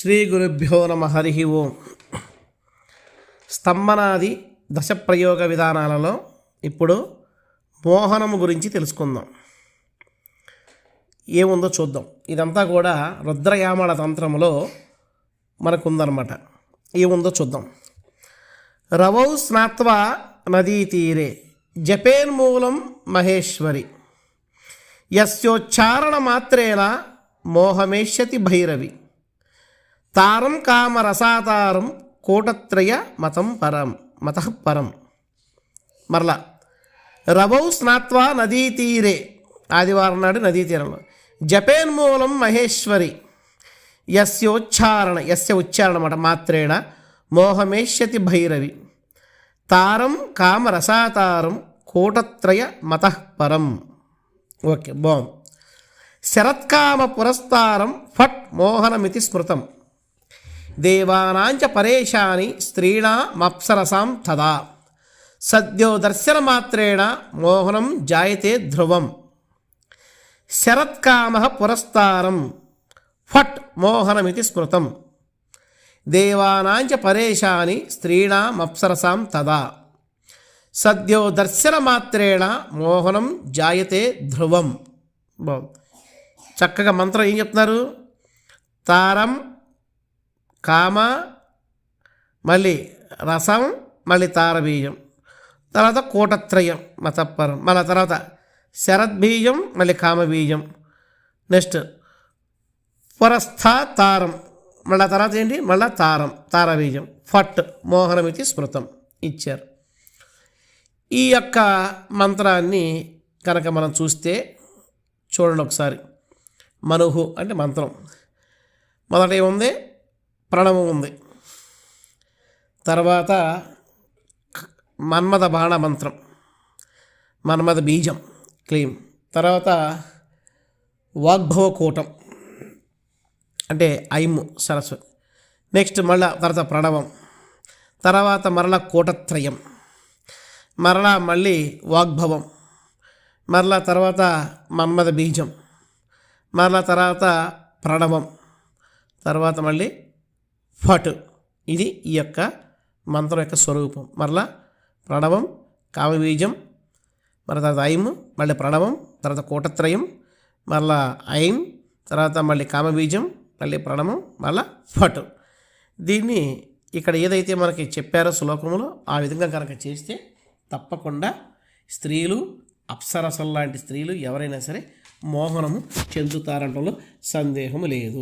శ్రీ గురుభ్యో నమ. హరి ఓం. స్తంభనాది దశ ప్రయోగ విధానాలలో ఇప్పుడు మోహనము గురించి తెలుసుకుందాం. ఏముందో చూద్దాం. ఇదంతా కూడా రుద్రయామల తంత్రములో మనకుందనమాట. ఏముందో చూద్దాం. రవౌ స్నాత్వా నదీ తీరే జపేన్మూలం మహేశ్వరి యస్యోచ్చారణ మాత్రేణ మోహమేష్యతి భైరవి తారం కామరసాతారం కోటత్రయ మతః పరం. మరలా రవౌ స్నాత్వా నదీ తీరే, ఆదివారం నాడు నదీ తీరంలో జపేన్మూలం మహేశ్వరి యస్య ఉచ్చారణ మాట మాత్రేణ మోహమేష్యతి భైరవి తారం కామరసాతారం కోటత్రయ మతః పరం. ఓకే, బాగుంది. శరత్కామ పురస్తారం ఫట్ మోహనమితి స్మృతం దేవానాంచ పరేశాని స్త్రీణామప్సరసాం తదా సద్యో దర్శనమాత్రేణ మోహనం జాయతే ధ్రువం. శరత్కామ పురస్తారం ఫట్ మోహనమితి స్మృతం దేవానాంచ పరేశాని స్త్రీణామప్సరసాం తదా సద్యో దర్శనమాత్రేణ మోహనం జాయతే ధ్రువం. చక్కగా మంత్రం ఏం చెప్తున్నారు? తారం, కామ, మళ్ళీ రసం, మళ్ళీ తారబీజం, తర్వాత కోటత్రయం మతపరం, మళ్ళీ తర్వాత శరద్బీజం, మళ్ళీ కామబీజం, నెక్స్ట్ పురస్థ తారం, మళ్ళీ తర్వాత ఏంటి, మళ్ళీ తారబీజం, ఫట్ మోహనమితి స్మృతం ఇచ్చారు. ఈ యొక్క మంత్రాన్ని కనుక మనం చూడండి ఒకసారి. మనుహు అంటే మంత్రం. మొదట ఏముంది? ప్రణవం ఉంది. తర్వాత మన్మథ బాణ మంత్రం, మన్మథ బీజం క్లీం. తర్వాత వాగ్భవ కూటం అంటే ఐము సరస్వతి. నెక్స్ట్ మళ్ళా తర్వాత ప్రణవం, తర్వాత మరలా కూటత్రయం, మరలా మళ్ళీ వాగ్భవం, మరలా తర్వాత మన్మథ బీజం, మరలా తర్వాత ప్రణవం, తర్వాత మళ్ళీ ఫట్. ఇది ఈ యొక్క మంత్రం యొక్క స్వరూపం. మరలా ప్రణవం, కామబీజం, మరలా తర్వాత ఐం, మళ్ళీ ప్రణవం, తర్వాత కూటత్రయం, మరలా ఐం, తర్వాత మళ్ళీ కామబీజం, మళ్ళీ ప్రణవం, మళ్ళా ఫట్. దీన్ని ఇక్కడ ఏదైతే మనకి చెప్పారో శ్లోకములో ఆ విధంగా కనుక చేస్తే తప్పకుండా స్త్రీలు, అప్సరసలు లాంటి స్త్రీలు ఎవరైనా సరే మోహనము చెందుతారంటంలో సందేహము లేదు.